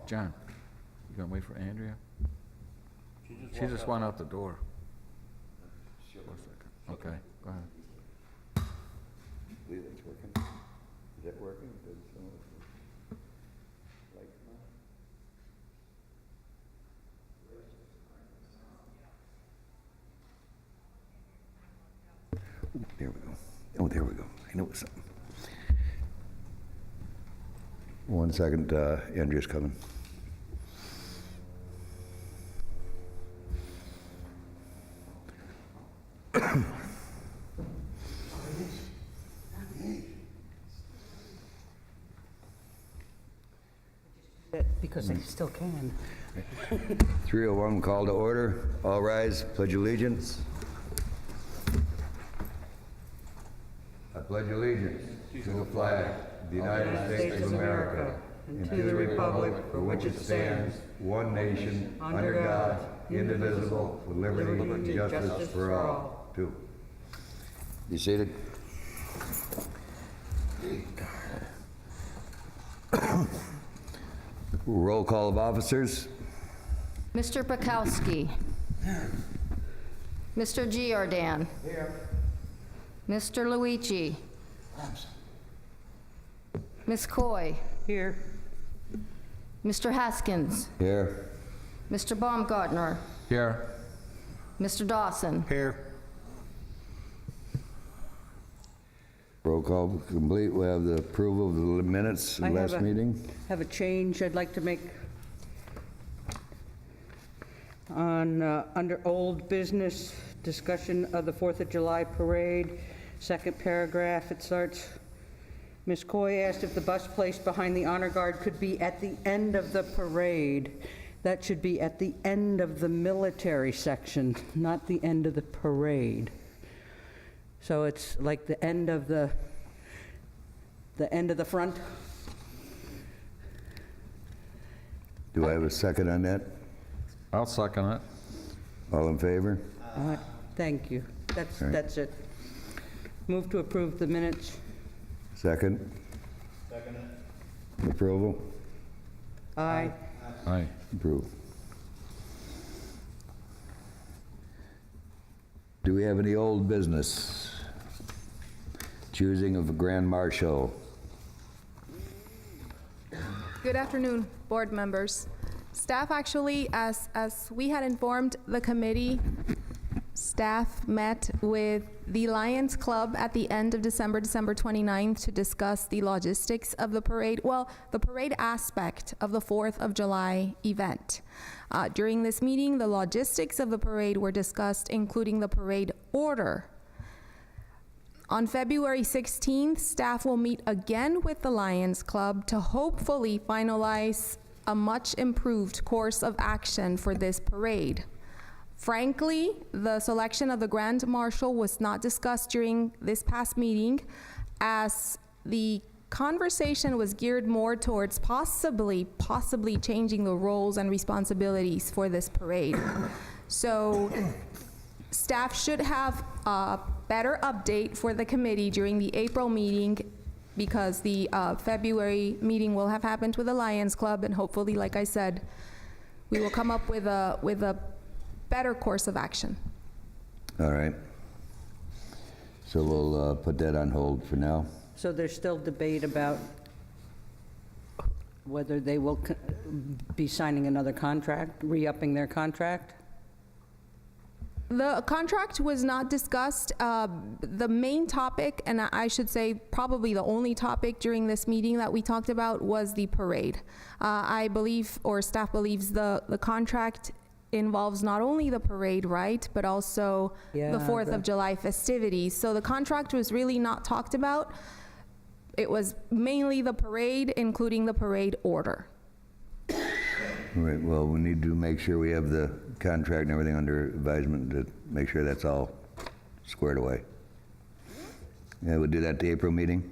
John, you gonna wait for Andrea? She just went out the door. Okay, go ahead. Believe it's working? Is it working? Does it show lights now? Ooh, there we go. Oh, there we go. I know it's something. 1 second, Andrea's coming. Because they still can. 301, call to order. All rise, pledge allegiance. I pledge allegiance to the flag of the United States of America and to the republic for which it stands, one nation, under God, indivisible, with liberty and justice for all. Two. You seated? Roll call of officers. Mr. Pakowski. Mr. Giordano. Here. Mr. Luigi. Ms. Coy. Here. Mr. Haskins. Here. Mr. Baumgartner. Here. Mr. Dawson. Here. Roll call complete. We have the approval of the minutes of I last meeting. have a change I'd like to make on, under old business, discussion of the 4th of July parade. Second paragraph, it starts, Ms. Coy asked if the bus placed behind the honor guard could be at the end of the parade. That should be at the end of the military section, not the end of the parade. So it's like the end of the front. Do I have a second on that? I'll second it. All in favor? Thank you. That's, All right. that's it. Move to approve the minutes. Second? Approval? Aye. Aye. Approved. Do we have any old business? Choosing of a grand marshal. Good afternoon, board members. Staff actually, as we had informed the committee, staff met with the Lions Club at the end of December 29th, to discuss the logistics of the parade, well, the parade aspect of the 4th of July event. During this meeting, the logistics of the parade were discussed, including the parade order. On February 16th, staff will meet again with the Lions Club to hopefully finalize a much improved course of action for this parade. Frankly, the selection of the Grand Marshal was not discussed during this past meeting, as the conversation was geared more towards possibly changing the roles and responsibilities for this parade. So staff should have a better update for the committee during the April meeting, because the February meeting will have happened with the Lions Club, and hopefully, like I said, we will come up with a better course of action. All right. So we'll put that on hold for now. So there's still debate about whether they will be signing another contract, re-upping their contract? The contract was not discussed. The main topic, and I should say probably the only topic during this meeting that we talked about, was the parade. I believe, or staff believes, the contract involves not only the parade, right, but also the 4th of July festivities. So the contract was really not talked about. It was mainly the parade, including the parade order. All right, well, we need to make sure we have the contract and everything under advisement to make sure that's all squared away. Yeah, we'll do that at the April meeting?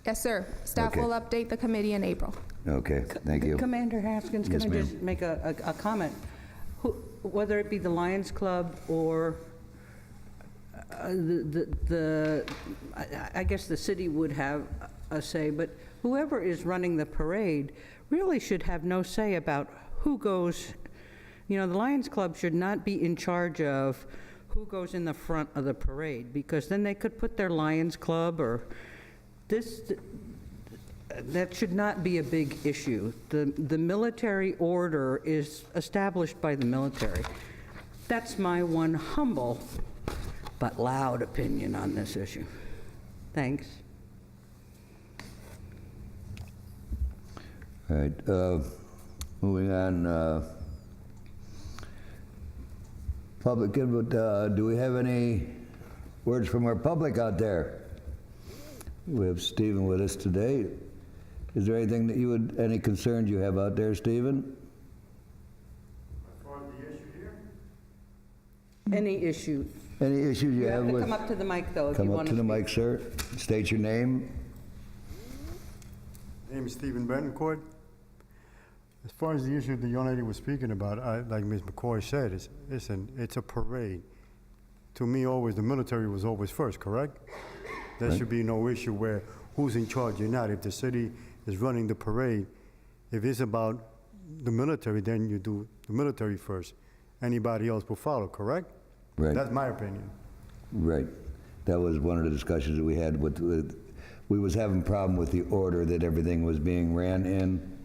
Yes, sir. Staff Okay. will update the committee in April. Okay, thank you. Commander Haskins, Yes, can I ma'am. just make a comment? Whether it be the Lions Club or I guess the city would have a say, but whoever is running the parade really should have no say about who goes. The Lions Club should not be in charge of who goes in the front of the parade, because then they could put their Lions Club or this. That should not be a big issue. The military order is established by the military. That's my one humble but loud opinion on this issue. Thanks. All right, moving on. Public input, do we have any words from our public out there? We have Stephen with us today. Is there anything that any concerns you have out there, Stephen? As far as the issue here? Any issue. Any issues you have have to with? come up to the mic, though, if you Come want up to to the speak. mic, sir. State your name. Name is Stephen Betancourt. As far as the issue the young lady was speaking about, like Ms. McCoy said, it's a parade. To me, always, the military was always first, correct? There should be no issue where who's in charge or not. If the city is running the parade, if it's about the military, then you do the military first. Anybody else will follow, correct? Right. That's my opinion. Right. That was one of the discussions that we had with we was having a problem with the order that everything was being ran in.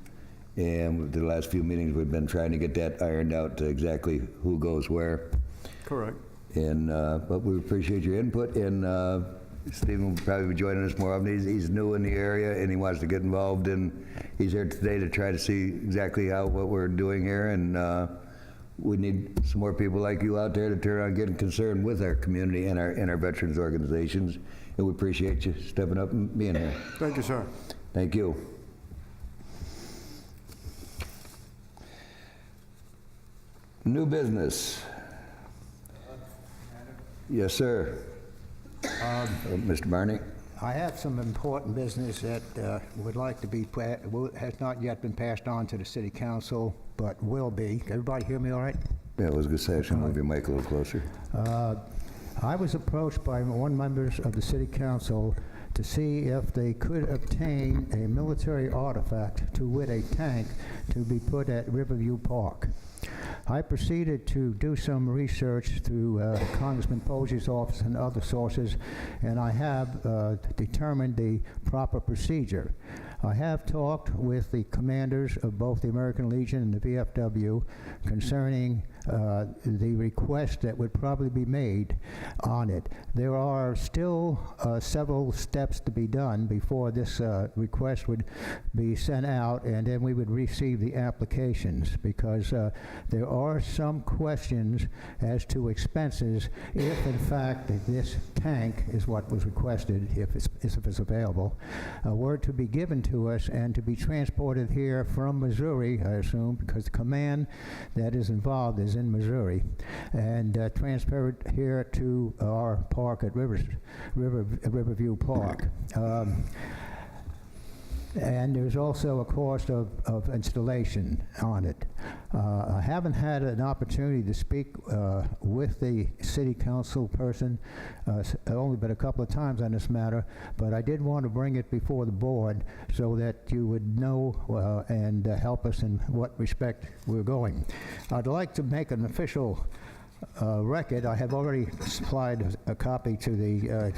And with the last few meetings, we've been trying to get that ironed out to exactly who goes where. Correct. And, but we appreciate your input, and Stephen will probably be joining us more often. He's new in the area, and he wants to get involved, and he's here today to try to see exactly what we're doing here, and we need some more people like you out there to turn around getting concerned with our community and our veterans organizations, and we appreciate you stepping up and being here. Thank you, sir. Thank you. New business. Yes, sir. Mr. Barney? I have some important business that would like to be, has not yet been passed on to the city council, but will be. Can everybody hear me all right? Yeah, I was going to say, I should move your mic a little closer. I was approached by one members of the city council to see if they could obtain a military artifact, to wit a tank, to be put at Riverview Park. I proceeded to do some research through Congressman Posey's office and other sources, and I have determined the proper procedure. I have talked with the commanders of both the American Legion and the VFW concerning the request that would probably be made on it. There are still several steps to be done before this request would be sent out, and then we would receive the applications, because there are some questions as to expenses if in fact this tank is what was requested, if it's available, were to be given to us and to be transported here from Missouri, I assume, because the command that is involved is in Missouri, and transferred here to our park at Riverview Park. And there's also a cost of installation on it. I haven't had an opportunity to speak with the city council person, only been a couple of times on this matter, but I did want to bring it before the board so that you would know and help us in what respect we're going. I'd like to make an official record. I have already supplied a copy to the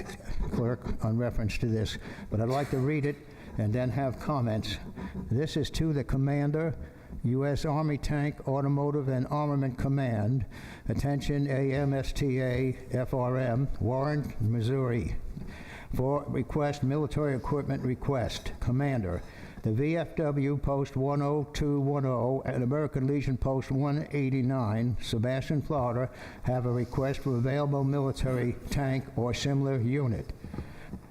clerk on reference to this, but I'd like to read it and then have comments. This is to the Commander, U.S. Army Tank Automotive and Armament Command, attention AMSTA FRM, Warren, Missouri, for request military equipment request. Commander, the VFW Post 10210 and American Legion Post 189, Sebastian, Florida, have a request for available military tank or similar unit.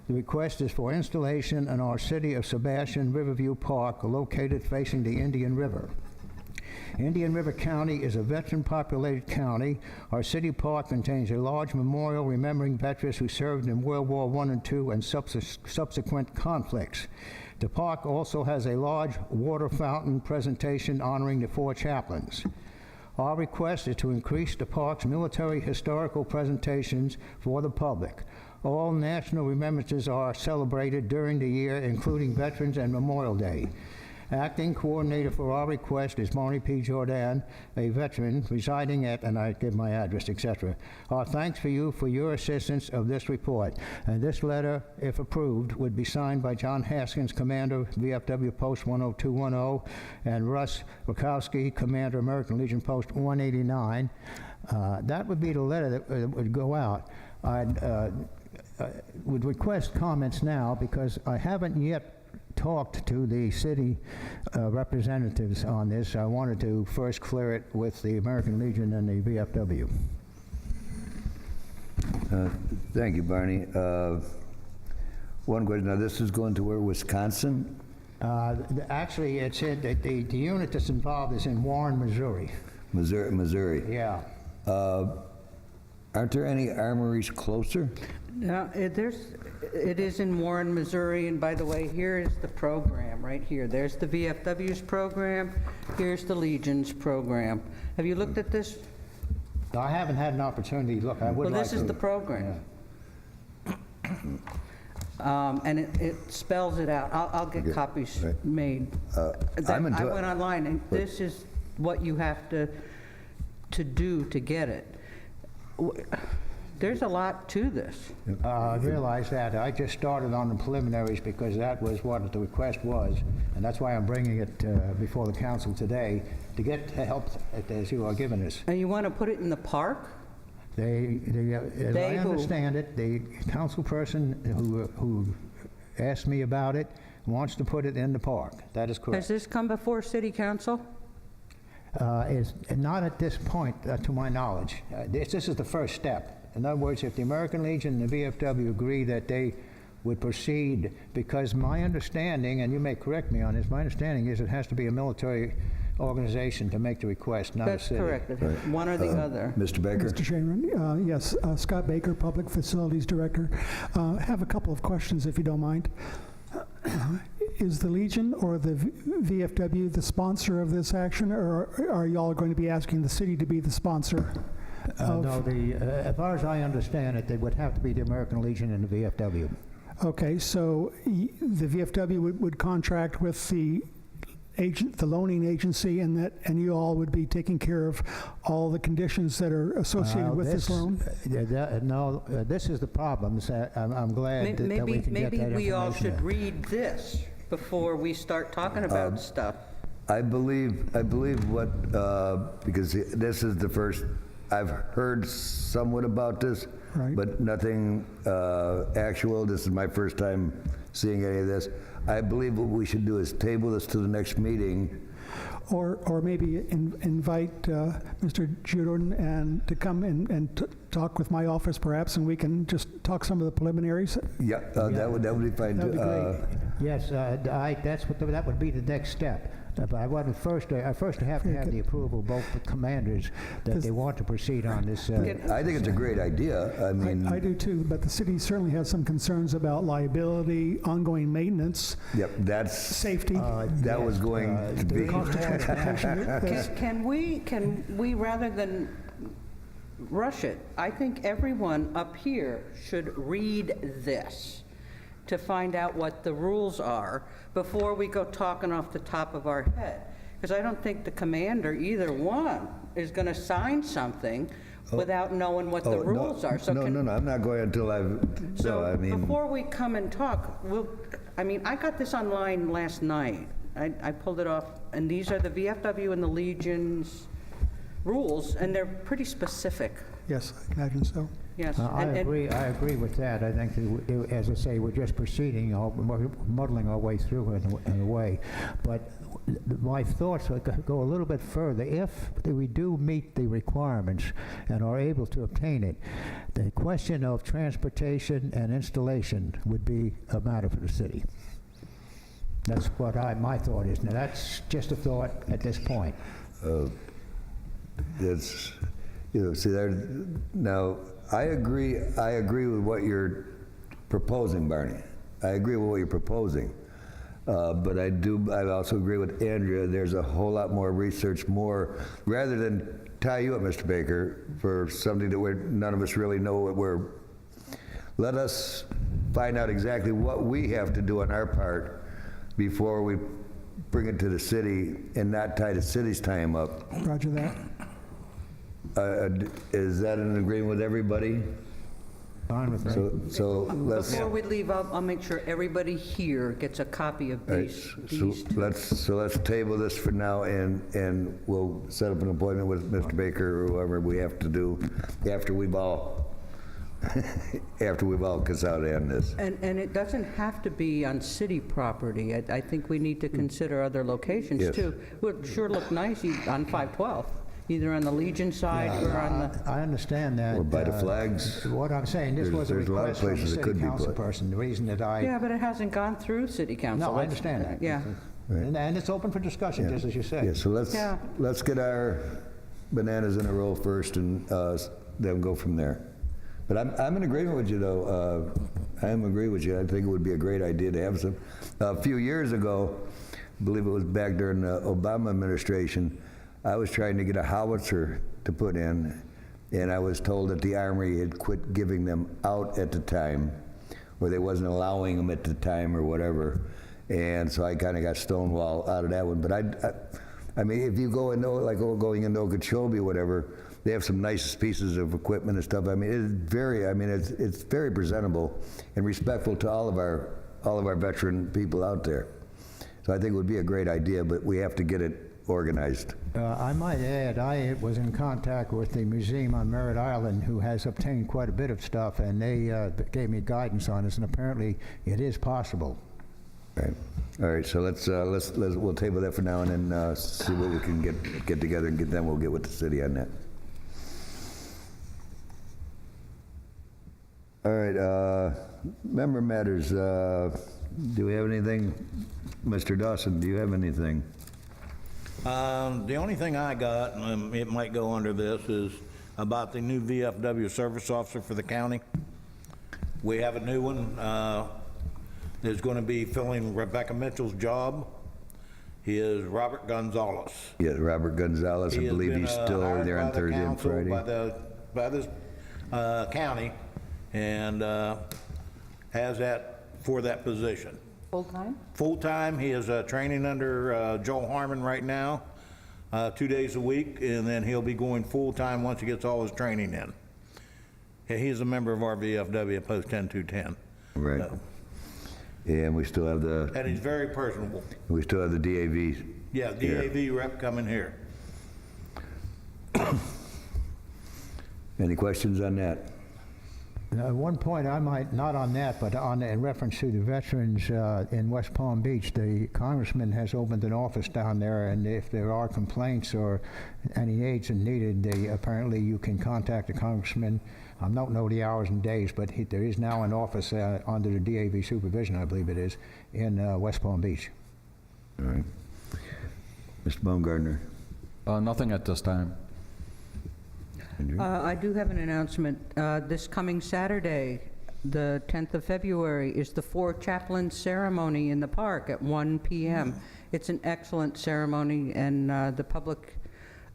The request is for installation in our city of Sebastian Riverview Park, located facing the Indian River. Indian River County is a veteran-populated county. Our city park contains a large memorial remembering veterans who served in World War I and II and subsequent conflicts. The park also has a large water fountain presentation honoring the 4 chaplains. Our request is to increase the park's military historical presentations for the public. All national remembrances are celebrated during the year, including Veterans and Memorial Day. Acting coordinator for our request is Marnie P. Jordan, a veteran residing at, and I give my address, etc. Our thanks for you for your assistance of this report. And this letter, if approved, would be signed by John Haskins, Commander, VFW Post 10210, and Russ Rakowski, Commander, American Legion Post 189. That would be the letter that would go out. I would request comments now because I haven't yet talked to the city representatives on this. I wanted to first clear it with the American Legion and the VFW. Thank you, Barney. One question, now this is going to where, Wisconsin? Actually, it's in, the unit that's involved is in Warren, Missouri. Missouri. Yeah. Aren't there any armories closer? Now, it is in Warren, Missouri, and by the way, here is the program, right here. There's the VFW's program, here's the Legion's program. Have you looked at this? I haven't had an opportunity to look. I would Well, like this to. is the program. And it spells it out. I'll get Okay, copies right. made. I'm I went online, and this is what you have to do to get it. There's a lot to this. I realize that. I just started on the preliminaries because that was what the request was, and that's why I'm bringing it before the council today, to get help as you are giving us. And you want to put it in the park? As I who? understand it, the council person who asked me about it wants to put it in the park. That is Has correct. this come before city council? Is not at this point, to my knowledge. This is the first step. In other words, if the American Legion and the VFW agree that they would proceed, because my understanding, and you may correct me on this, my understanding is it has to be a military organization to make the request, not a That's city. correct. One or the other. Mr. Baker? Mr. Chairman, yes, Scott Baker, Public Facilities Director. I have a couple of questions, if you don't mind. Is the Legion or the VFW the sponsor of this action, or are y'all going to be asking the city to be the sponsor? No, as far as I understand it, they would have to be the American Legion and the VFW. Okay, so the VFW would contract with the loaning agency, and you all would be taking care of all the conditions that are associated with this loan? This is the problem. I'm glad that we can get that Maybe we all information should in. read this before we start talking about stuff. I believe what, because this is the first, I've heard somewhat about this, Right. but nothing actual. This is my first time seeing any of this. I believe what we should do is table this to the next meeting. Or maybe invite Mr. Jordan and to come and talk with my office perhaps, and we can just talk some of the preliminaries. Yeah, that would be fine That'd too. be great. Yes, that would be the next step. But I wanted I first have to have the approval of both the commanders that they want to proceed on this. I think it's a great idea. I mean, I do too, but the city certainly has some concerns about liability, ongoing maintenance, yep, that's, safety. that was going to be. Cost of transportation. That's- Can we, rather than rush it, I think everyone up here should read this to find out what the rules are before we go talking off the top of our head. Because I don't think the commander, either one, is going to sign something without knowing what the rules are. So No, I'm not going until So before we come and talk, I got this online last night. I pulled it off, and these are the VFW and the Legion's rules, and they're pretty specific. Yes, I imagine so. Yes. I agree with that. I think, as I say, we're just proceeding, we're muddling our way through in a way. But my thoughts go a little bit further. If we do meet the requirements and are able to obtain it, the question of transportation and installation would be a matter for the city. That's what my thought is. Now, that's just a thought at this point. It's, see there, now, I agree with what you're proposing, Barney. I agree with what you're proposing. But I also agree with Andrea, there's a whole lot more research, rather than tie you up, Mr. Baker, for something that none of us really know what we're let us find out exactly what we have to do on our part before we bring it to the city and not tie the city's time up. Roger that. Is that an agreement with everybody? Fine with me. So let's, Before we leave, I'll make sure everybody here gets a copy of all right, these two. so let's table this for now, and we'll set up an appointment with Mr. Baker or whoever we have to do after we've all consulted on this. And it doesn't have to be on city property. I think we need to consider other locations, Yes. too. Would sure look nice on 512, either on the Legion side or on the... I understand that. Or by the flags. What I'm saying, this was a There's a lot of request from the places it city could be council put. person. The reason that I... Yeah, but it hasn't gone through city council. No, I understand that. Yeah. And it's open for discussion, just as you Yeah, said. so Yeah. let's get our bananas in a row first, and then go from there. But I'm in agreement with you, though. I am agree with you. I think it would be a great idea to have some. A few years ago, I believe it was back during the Obama administration, I was trying to get a howitzer to put in, and I was told that the Army had quit giving them out at the time, or they wasn't allowing them at the time or whatever. And so I kind of got stonewalled out of that one. But I mean, if you go into, like going into Okeechobee or whatever, they have some nice pieces of equipment and stuff. I mean, it's very presentable and respectful to all of our veteran people out there. So I think it would be a great idea, but we have to get it organized. I might add, I was in contact with the museum on Merritt Island, who has obtained quite a bit of stuff, and they gave me guidance on this, and apparently it is possible. Right. All right. So we'll table that for now, and then see what we can get together, and then we'll get with the city on that. All right. Member matters. Do we have anything, Mr. Dawson? Do you have anything? The only thing I got, and it might go under this, is about the new VFW service officer for the county. We have a new one. Is going to be filling Rebecca Mitchell's job. He is Robert Gonzalez. Yeah, Robert Gonzalez. I believe he's still there on Thursday and Friday. By the county, and has that for that position. Full-time? Full-time, he is training under Joel Harmon right now, 2 days a week, and then he'll be going full-time once he gets all his training in. Yeah, he's a member of our VFW, Post 10210. Right. So, And we still have and he's very personable. the DAV. Yeah, DAV rep coming here. Any questions on that? At one point, I might, not on that, but in reference to the veterans in West Palm Beach, the congressman has opened an office down there, and if there are complaints or any aids needed, apparently you can contact the congressman. I don't know the hours and days, but there is now an office under the DAV supervision, I believe it is, in West Palm Beach. All right. Mr. Baumgartner. Nothing at this time. Andrew? I do have an announcement. This coming Saturday, the 10th of February, is the Four Chaplains Ceremony in the park at 1 p.m. It's an excellent ceremony, and the public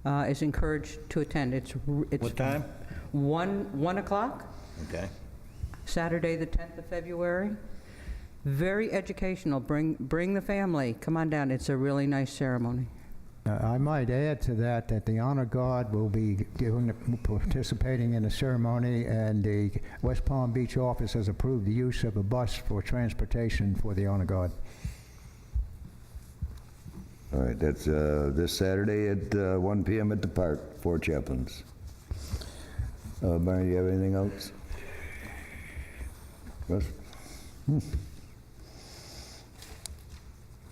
is encouraged to attend. It's What time? 1 o'clock, Okay. Saturday, the 10th of February. Very educational. Bring the family. Come on down. It's a really nice ceremony. I might add to that the Honor Guard will be participating in the ceremony, and the West Palm Beach office has approved the use of a bus for transportation for the Honor Guard. All right, that's this Saturday at 1 p.m. at the park, Four Chaplains. Barney, do you have anything else? Russ?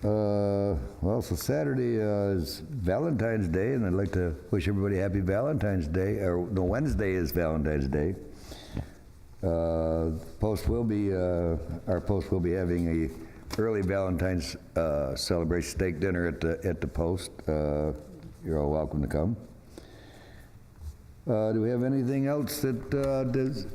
Well, so Saturday is Valentine's Day, and I'd like to wish everybody happy Valentine's Day. Or no, Wednesday is Valentine's Day. Our post will be having a early Valentine's celebration steak dinner at the post. You're all welcome to come. Do we have anything else that does?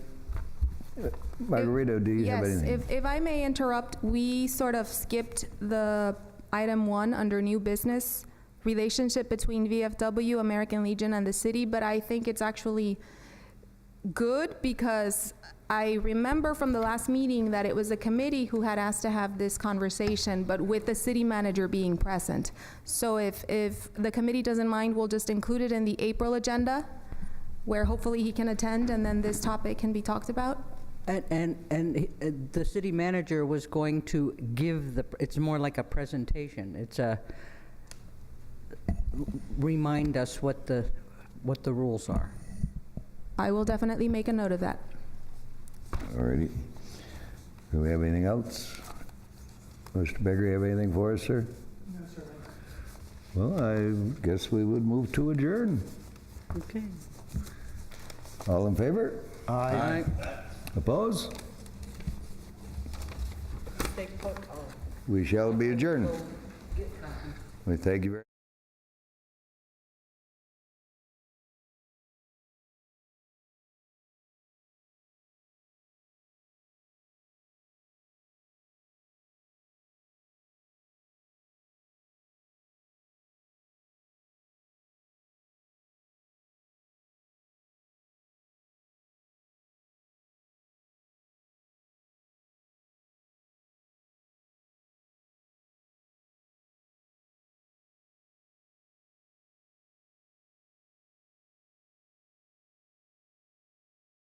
Margarita, do you have anything? Yes, if I may interrupt, we sort of skipped the item 1 under new business, relationship between VFW, American Legion, and the city, but I think it's actually good because I remember from the last meeting that it was the committee who had asked to have this conversation, but with the city manager being present. So if the committee doesn't mind, we'll just include it in the April agenda, where hopefully he can attend, and then this topic can be talked about. And the city manager was going to give it's more like a presentation. It's remind us what the rules are. I will definitely make a note of that. All righty. Do we have anything else? Mr. Becker, you have anything for us, sir? No, sir. Well, I guess we would move to adjourn. Okay. All in favor? Aye. Oppose? We shall be adjourned. We thank you very